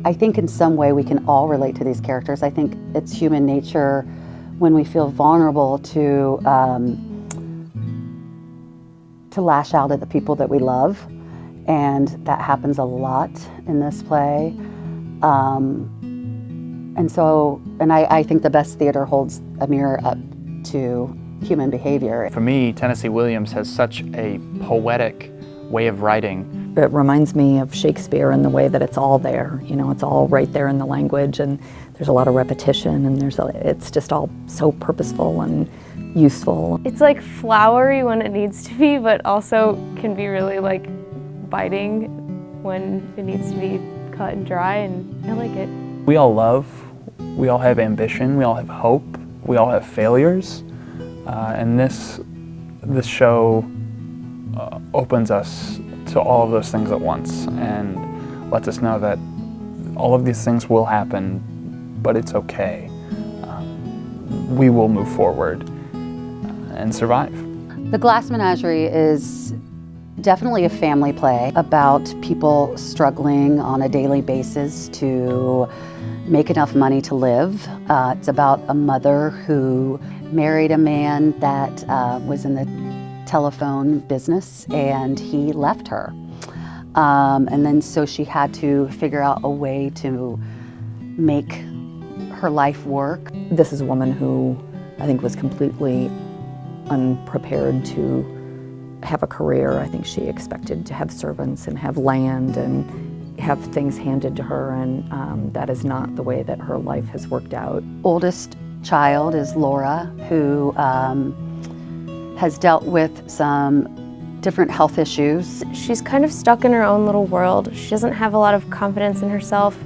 I think in some way we can all relate to these characters. I think it's human nature when we feel vulnerable to lash out at the people that we love, and that happens a lot in this play. And I think the best theater holds a mirror up to human behavior. For me, Tennessee Williams has such a poetic way of writing. It reminds me of Shakespeare in the way that it's all there. You know, it's all right there in the language, and there's a lot of repetition, and it's just all so purposeful and useful. It's like flowery when it needs to be, but also can be really like biting when it needs to be cut and dry, and I like it. We all love, we all have ambition, we all have hope, we all have failures, and this show opens us to all of those things at once and lets us know that all of these things will happen, but it's okay. We will move forward and survive. The Glass Menagerie is definitely a family play about people struggling on a daily basis to make enough money to live. It's about a mother who married a man that was in the telephone business, and he left her. And then so she had to figure out a way to make her life work. This is a woman who I think was completely unprepared to have a career. I think she expected to have servants and have land and have things handed to her, and that is not the way that her life has worked out. Oldest child is Laura, who has dealt with some different health issues. She's kind of stuck in her own little world. She doesn't have a lot of confidence in herself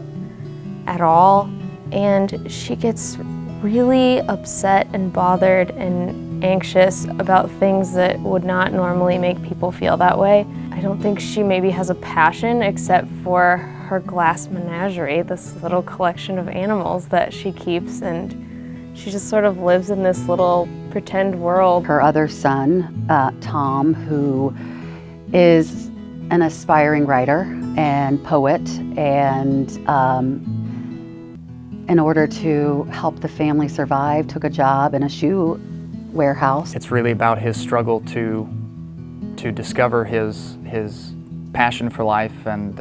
at all, and she gets really upset and bothered and anxious about things that would not normally make people feel that way. I don't think she maybe has a passion except for her glass menagerie, this little collection of animals that she keeps, and she just sort of lives in this little pretend world. Her other son, Tom, who is an aspiring writer and poet, and in order to help the family survive, took a job in a shoe warehouse. It's really about his struggle to discover his passion for life and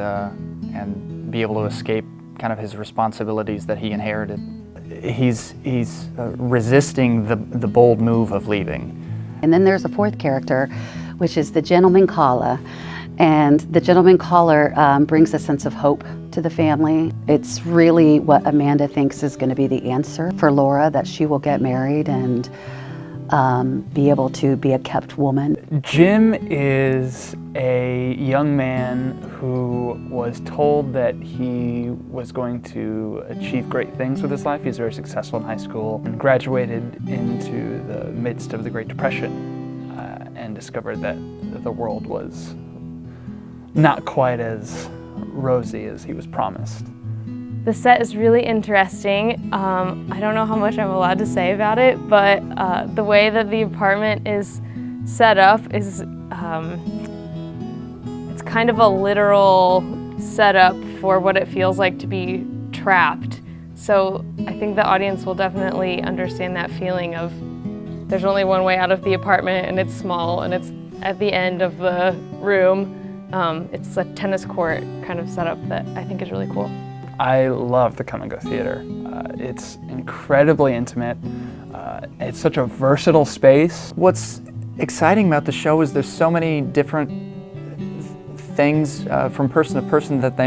be able to escape kind of his responsibilities that he inherited. He's resisting the bold move of leaving. And then there's a fourth character, which is the gentleman caller. And the gentleman caller brings a sense of hope to the family. It's really what Amanda thinks is going to be the answer for Laura, that she will get married and be able to be a kept woman. Jim is a young man who was told that he was going to achieve great things with his life. He's very successful in high school and graduated into the midst of the Great Depression and discovered that the world was not quite as rosy as he was promised. The set is really interesting. I don't know how much I'm allowed to say about it, but the way that the apartment is set up is it's kind of a literal setup for what it feels like to be trapped. So I think the audience will definitely understand that feeling of there's only one way out of the apartment, and it's small, and it's at the end of the room. It's a tennis court kind of setup that I think is really cool. I love the come-and-go theater. It's incredibly intimate. It's such a versatile space. What's exciting about the show is there's so many different things from person to person that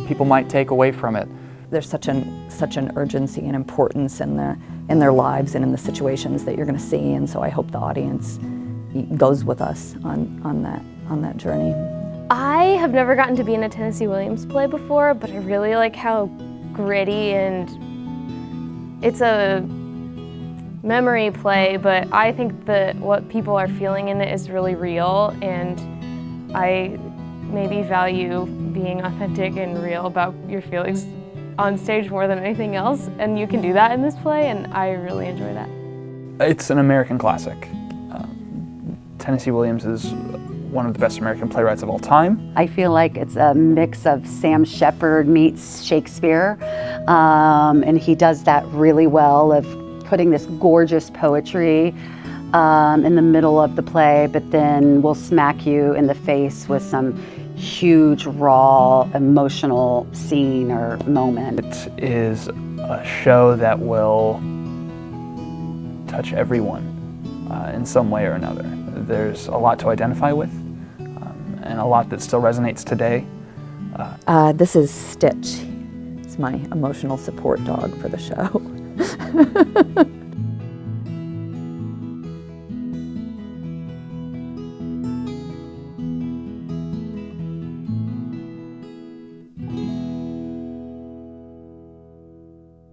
people might take away from it. There's such an urgency and importance in their lives and in the situations that you're going to see, and so I hope the audience goes with us on that journey. I have never gotten to be in a Tennessee Williams play before, but I really like how gritty, and it's a memory play, but I think that what people are feeling in it is really real, and I maybe value being authentic and real about your feelings on stage more than anything else, and you can do that in this play, and I really enjoy that. It's an American classic. Tennessee Williams is one of the best American playwrights of all time. I feel like it's a mix of Sam Shepard meets Shakespeare, and he does that really well, of putting this gorgeous poetry in the middle of the play, but then will smack you in the face with some huge, raw, emotional scene or moment. It is a show that will touch everyone in some way or another. There's a lot to identify with, and a lot that still resonates today. This is Stitch. It's my emotional support dog for the show.